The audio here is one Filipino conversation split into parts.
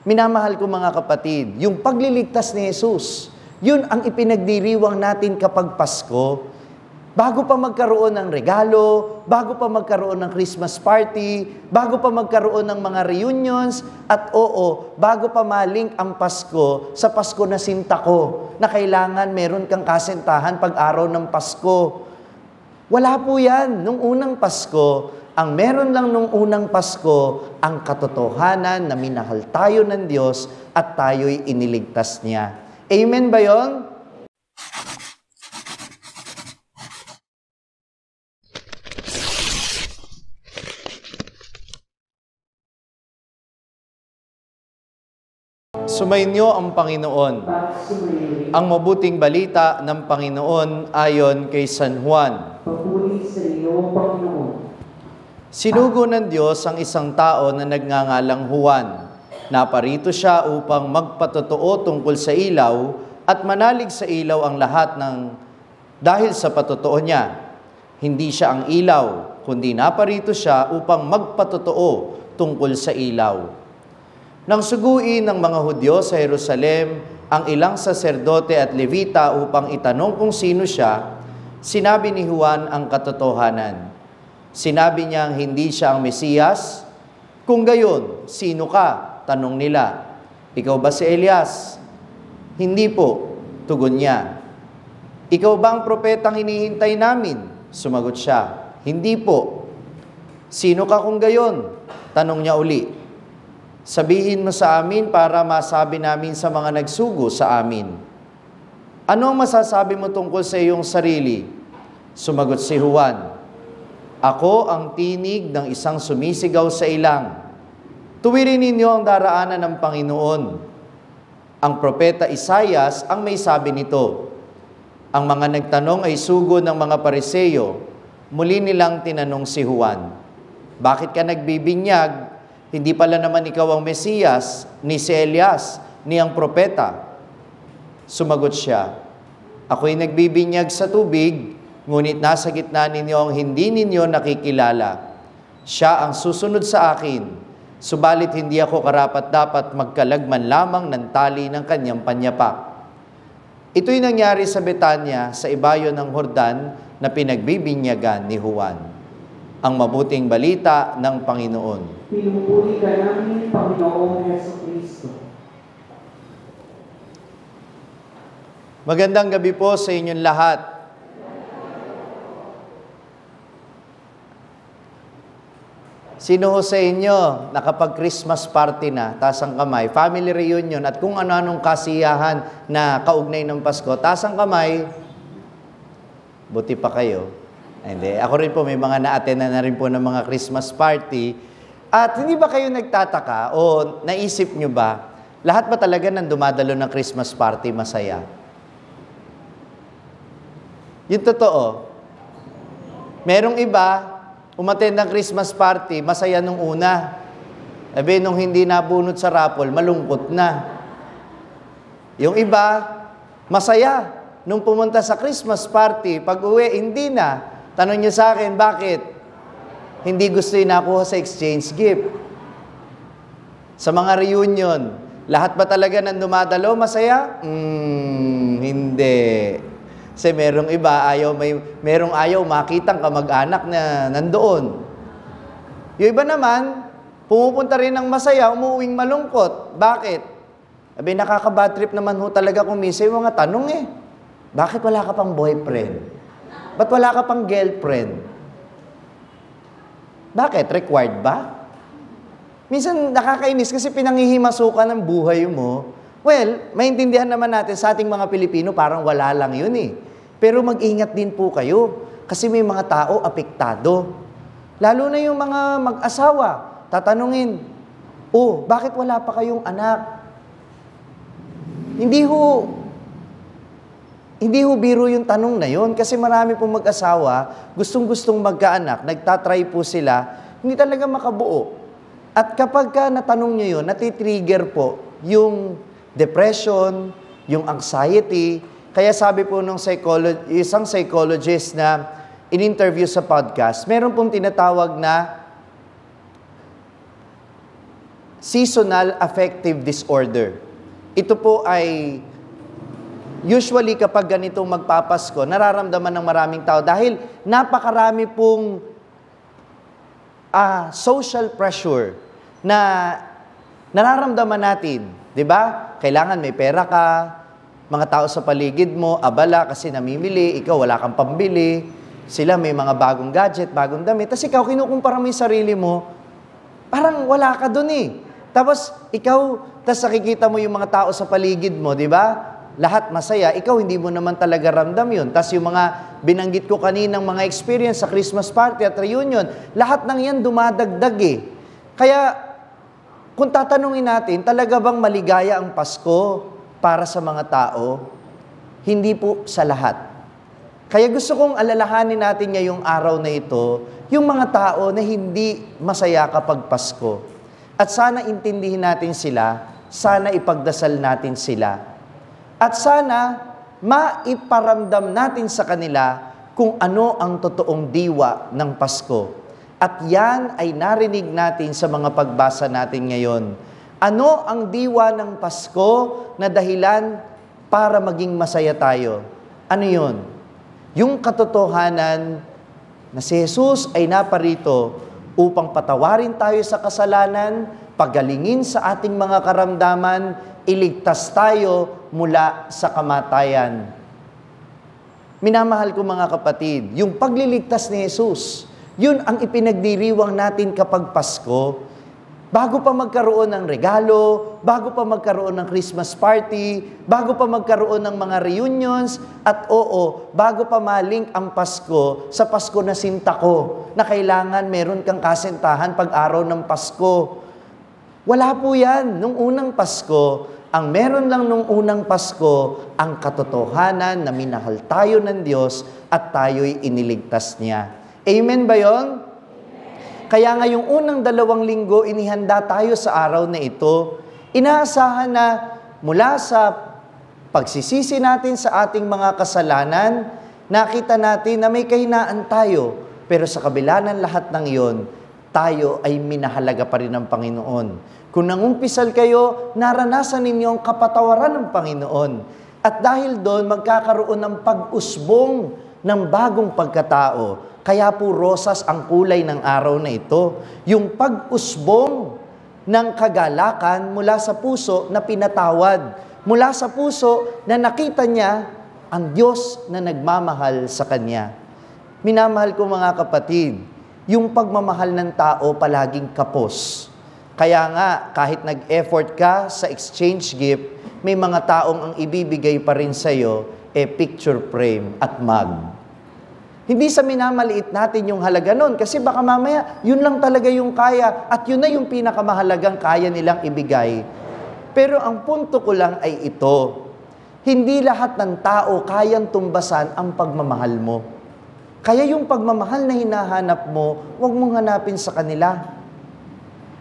Minamahal ko mga kapatid, yung pagliligtas ni Jesus, yun ang ipinagdiriwang natin kapag Pasko. Bago pa magkaroon ng regalo, bago pa magkaroon ng Christmas party, bago pa magkaroon ng mga reunions, at bago pa malink ang Pasko sa Pasko na sinta ko, na kailangan meron kang kasintahan pag araw ng Pasko. Wala po yan. Nung unang Pasko, ang meron lang nung unang Pasko, ang katotohanan na minahal tayo ng Diyos at tayo'y iniligtas niya. Amen ba yon? Sumainyo ang Panginoon. Ang mabuting balita ng Panginoon ayon kay San Juan. Papuri sa iyo, Panginoon. Sinugo ng Diyos ang isang tao na nagngangalang Juan. Naparito siya upang magpatotoo tungkol sa ilaw at manalig sa ilaw ang lahat dahil sa patotoo niya. Hindi siya ang ilaw, kundi naparito siya upang magpatotoo tungkol sa ilaw. Nang suguin ng mga Hudyo sa Jerusalem ang ilang saserdote at levita upang itanong kung sino siya, sinabi ni Juan ang katotohanan. Sinabi niyang hindi siya ang Mesiyas. Kung gayon, sino ka? Tanong nila. Ikaw ba si Elias? Hindi po, tugon niya. Ikaw ba ang propetang hinihintay namin? Sumagot siya. Hindi po. Sino ka kung gayon? Tanong niya uli. Sabihin mo sa amin para masabi namin sa mga nagsugo sa amin. Ano ang masasabi mo tungkol sa iyong sarili? Sumagot si Juan. Ako ang tinig ng isang sumisigaw sa ilang. Tuwirin ninyo ang daraanan ng Panginoon. Ang propeta Isaias ang may sabi nito. Ang mga nagtanong ay sugo ng mga Pariseo. Muli nilang tinanong si Juan, bakit ka nagbibinyag? Hindi pala naman ikaw ang Mesiyas, ni si Elias, ni ang propeta. Sumagot siya, ako'y nagbibinyag sa tubig, ngunit nasa gitna ninyo ang hindi ninyo nakikilala. Siya ang susunod sa akin, subalit hindi ako karapat-dapat magkalagman lamang ng tali ng kanyang panyapak. Ito'y nangyari sa Betania, sa ibayo ng Jordan, na pinagbibinyagan ni Juan. Ang mabuting balita ng Panginoon. Pinupuri ka namin, Panginoong Jesucristo. Magandang gabi po sa inyong lahat. Sino ho sa inyo nakapag-Christmas party na, taas ang kamay, family reunion, at kung ano-anong kasiyahan na kaugnay ng Pasko, taas ang kamay, buti pa kayo. Hindi. Ako rin po, may mga na-attend na rin po ng mga Christmas party. At hindi ba kayo nagtataka o naisip nyo ba, lahat ba talaga ng dumadalo ng Christmas party masaya? Yung totoo. Merong iba, umattend ng Christmas party, masaya nung una. Sabi, nung hindi nabunot sa raffle, malungkot na. Yung iba, masaya. Nung pumunta sa Christmas party, pag uwi, hindi na. Tanong niyo sa akin, bakit? Hindi gusto yung nakuha sa exchange gift. Sa mga reunion, lahat ba talaga ng dumadalo masaya? Hindi. Kasi merong iba, merong ayaw makitang kamag-anak na nandoon. Yung iba naman, pumupunta rin ng masaya, umuwing malungkot. Bakit? Sabi, nakaka-bad trip naman ho talaga kung minsan yung mga tanong eh. Bakit wala ka pang boyfriend? Ba't wala ka pang girlfriend? Bakit? Required ba? Minsan nakakainis kasi pinanghihimasukan ng buhay mo. Well, maintindihan naman natin sa ating mga Pilipino, parang wala lang yun eh. Pero mag-ingat din po kayo kasi may mga tao apektado. Lalo na yung mga mag-asawa, tatanungin, bakit wala pa kayong anak? Hindi ho biro yung tanong na yun kasi marami pong mag-asawa, gustong-gustong magkaanak, nagtatry po sila, hindi talaga makabuo. At kapag ka natanong nyo yun, natitrigger po yung depression, yung anxiety. Kaya sabi po ng isang psychologist na in-interview sa podcast, meron pong tinatawag na seasonal affective disorder. Ito po ay usually kapag ganitong magpapasko, nararamdaman ng maraming tao dahil napakarami pong social pressure na nararamdaman natin. 'Di ba? Kailangan may pera ka, mga tao sa paligid mo, abala kasi namimili, ikaw wala kang pambili, sila may mga bagong gadget, bagong damit, tapos ikaw kinukumpara mo yung sarili mo, parang wala ka dun eh. Tapos ikaw, tapos nakikita mo yung mga tao sa paligid mo, di ba? Lahat masaya, ikaw hindi mo naman talaga ramdam yun. Tapos yung mga binanggit ko kaninang mga experience sa Christmas party at reunion, lahat ng yan dumadagdag eh. Kaya, kung tatanungin natin, talaga bang maligaya ang Pasko para sa mga tao? Hindi po sa lahat. Kaya gusto kong alalahanin natin ngayong araw na ito, yung mga tao na hindi masaya kapag Pasko. At sana intindihin natin sila, sana ipagdasal natin sila. At sana maiparamdam natin sa kanila kung ano ang totoong diwa ng Pasko. At yan ay narinig natin sa mga pagbasa natin ngayon. Ano ang diwa ng Pasko na dahilan para maging masaya tayo? Ano yun? Yung katotohanan na si Jesus ay naparito upang patawarin tayo sa kasalanan, pagalingin sa ating mga karamdaman, iligtas tayo mula sa kamatayan. Minamahal ko mga kapatid, yung pagliligtas ni Jesus, yun ang ipinagdiriwang natin kapag Pasko. Bago pa magkaroon ng regalo, bago pa magkaroon ng Christmas party, bago pa magkaroon ng mga reunions, at bago pa malink ang Pasko sa Pasko na sinta ko, na kailangan meron kang kasintahan pag araw ng Pasko. Wala po yan. Nung unang Pasko, ang meron lang nung unang Pasko, ang katotohanan na minahal tayo ng Diyos at tayo'y iniligtas niya. Amen ba yon? Kaya ngayong unang 2 linggo, inihanda tayo sa araw na ito. Inaasahan na mula sa pagsisisi natin sa ating mga kasalanan, nakita natin na may kahinaan tayo. Pero sa kabila ng lahat ng iyon, tayo ay minahalaga pa rin ng Panginoon. Kung nangumpisal kayo, naranasan ninyo ang kapatawaran ng Panginoon. At dahil doon, magkakaroon ng pag-usbong ng bagong pagkatao. Kaya po rosas ang kulay ng araw na ito. Yung pag-usbong ng kagalakan mula sa puso na pinatawad. Mula sa puso na nakita niya ang Diyos na nagmamahal sa Kanya. Minamahal ko mga kapatid, yung pagmamahal ng tao palaging kapos. Kaya nga, kahit nag-effort ka sa exchange gift, may mga taong ang ibibigay pa rin sa'yo, picture frame at mug. Hindi sa minamaliit natin yung halaga nun, kasi baka mamaya, yun lang talaga yung kaya, at yun na yung pinakamahalagang kaya nilang ibigay. Pero ang punto ko lang ay ito, hindi lahat ng tao kayang tumbasan ang pagmamahal mo. Kaya yung pagmamahal na hinahanap mo, huwag mong hanapin sa kanila.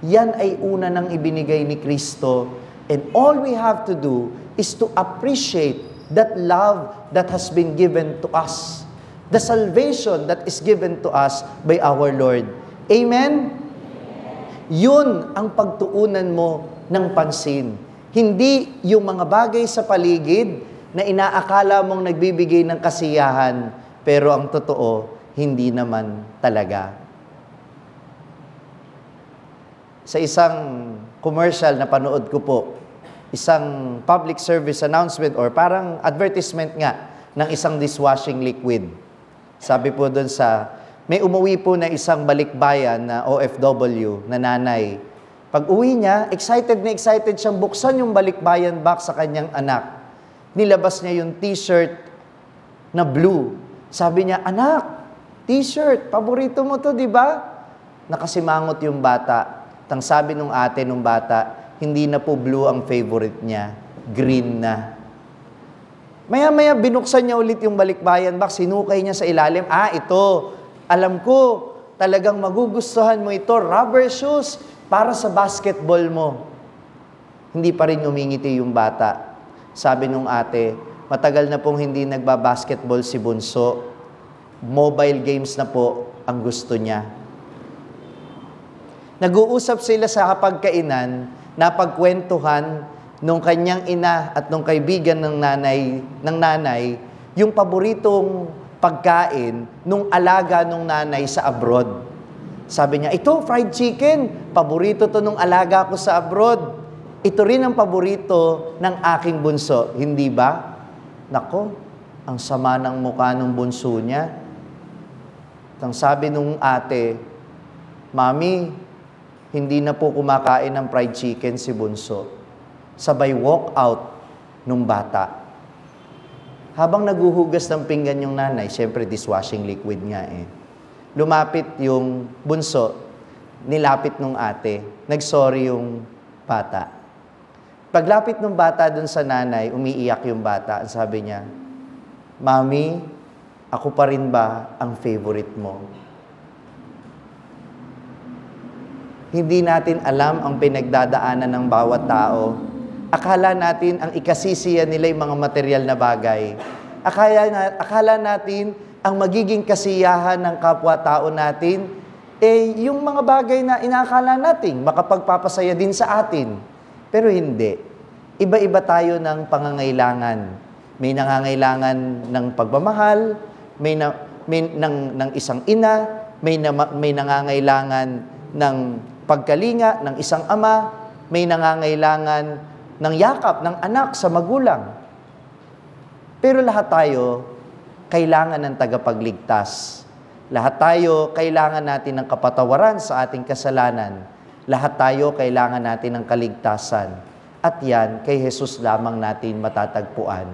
Yan ay una nang ibinigay ni Kristo, and all we have to do is to appreciate that love that has been given to us. The salvation that is given to us by our Lord. Amen? Yun ang pagtuunan mo ng pansin. Hindi yung mga bagay sa paligid na inaakala mong nagbibigay ng kasiyahan, pero ang totoo, hindi naman talaga. Sa isang commercial na panood ko po, isang public service announcement or parang advertisement nga ng isang dishwashing liquid. Sabi po doon may umuwi po na isang balikbayan na OFW na nanay. Pag uwi niya, excited siyang buksan yung balikbayan box sa kanyang anak. Nilabas niya yung t-shirt na blue. Sabi niya, anak, t-shirt, paborito mo to, di ba? Nakasimangot yung bata. Tang sabi nung ate nung bata, hindi na po blue ang favorite niya, green na. Maya-maya, binuksan niya ulit yung balikbayan box, sinukay niya sa ilalim. Ito, alam ko, talagang magugustuhan mo ito, rubber shoes, para sa basketball mo. Hindi pa rin umingiti yung bata. Sabi nung ate, matagal na pong hindi nagbabasketball si Bunso. Mobile games na po ang gusto niya. Nag-uusap sila sa hapagkainan na pagkwentuhan nung kanyang ina at nung kaibigan ng nanay, yung paboritong pagkain nung alaga nung nanay sa abroad. Sabi niya, ito, fried chicken. Paborito to nung alaga ko sa abroad. Ito rin ang paborito ng aking bunso. Hindi ba? Nako, ang sama ng mukha ng bunso niya. Ang sabi nung ate, Mami, hindi na po kumakain ng fried chicken si bunso. Sabay walk out nung bata. Habang naguhugas ng pinggan yung nanay, syempre dishwashing liquid nga eh. Lumapit yung bunso, nilapit nung ate, nagsorry yung bata. Paglapit ng bata dun sa nanay, umiiyak yung bata. Sabi niya, Mami, ako pa rin ba ang favorite mo? Hindi natin alam ang pinagdadaanan ng bawat tao. Akala natin ang ikasisiya nila yung mga material na bagay. Akala natin ang magiging kasiyahan ng kapwa-tao natin, yung mga bagay na inaakala natin, makapagpapasaya din sa atin. Pero hindi. Iba-iba tayo ng pangangailangan. May nangangailangan ng pagmamahal, ng isang ina, may nangangailangan ng pagkalinga ng isang ama, may nangangailangan ng yakap ng anak sa magulang. Pero lahat tayo kailangan ng tagapagligtas. Lahat tayo kailangan natin ng kapatawaran sa ating kasalanan. Lahat tayo kailangan natin ng kaligtasan. At yan, kay Jesus lamang natin matatagpuan.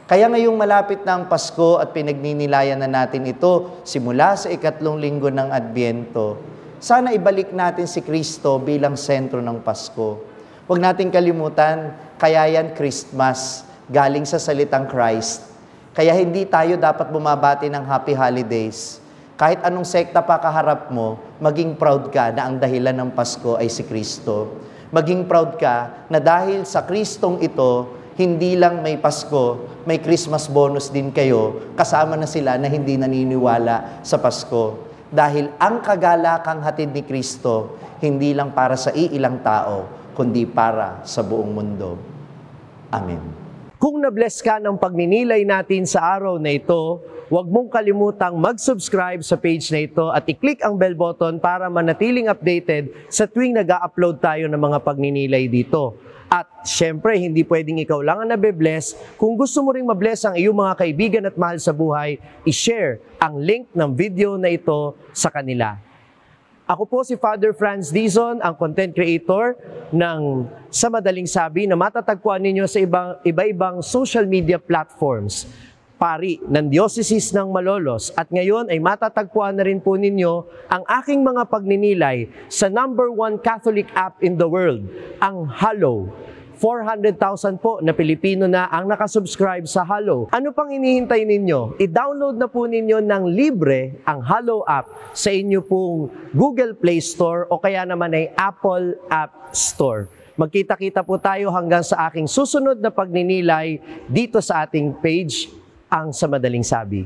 Kaya ngayong malapit na ang Pasko at pinagninilayan na natin ito simula sa 3 linggo ng Adbyento, sana ibalik natin si Kristo bilang sentro ng Pasko. Huwag natin kalimutan, kaya yan Christmas, galing sa salitang Christ. Kaya hindi tayo dapat bumabati ng Happy Holidays. Kahit anong sekta pa kaharap mo, maging proud ka na ang dahilan ng Pasko ay si Kristo. Maging proud ka na dahil sa Kristong ito, hindi lang may Pasko, may Christmas bonus din kayo, kasama na sila na hindi naniniwala sa Pasko. Dahil ang kagalakang hatid ni Kristo, hindi lang para sa iilang tao, kundi para sa buong mundo. Amen. Kung na-bless ka ng pagninilay natin sa araw na ito, huwag mong kalimutang mag-subscribe sa page na ito at i-click ang bell button para manatiling updated sa tuwing nag-upload tayo ng mga pagninilay dito. At syempre, hindi pwedeng ikaw lang ang nabe-bless. Kung gusto mo ring ma-bless ang iyong mga kaibigan at mahal sa buhay, i-share ang link ng video na ito sa kanila. Ako po si Father Franz Dizon, ang content creator ng Sa Madaling Sabi na matatagpuan ninyo sa iba-ibang social media platforms. Pari ng Diocese ng Malolos. At ngayon ay matatagpuan na rin po ninyo ang aking mga pagninilay sa #1 Catholic app in the world, ang Hallow. 400,000 po na Pilipino na ang nakasubscribe sa Hallow. Ano pang hinihintay ninyo? I-download na po ninyo ng libre ang Hallow app sa inyo pong Google Play Store o kaya naman ay Apple App Store. Magkita-kita po tayo hanggang sa aking susunod na pagninilay dito sa ating page, ang Sa Madaling Sabi.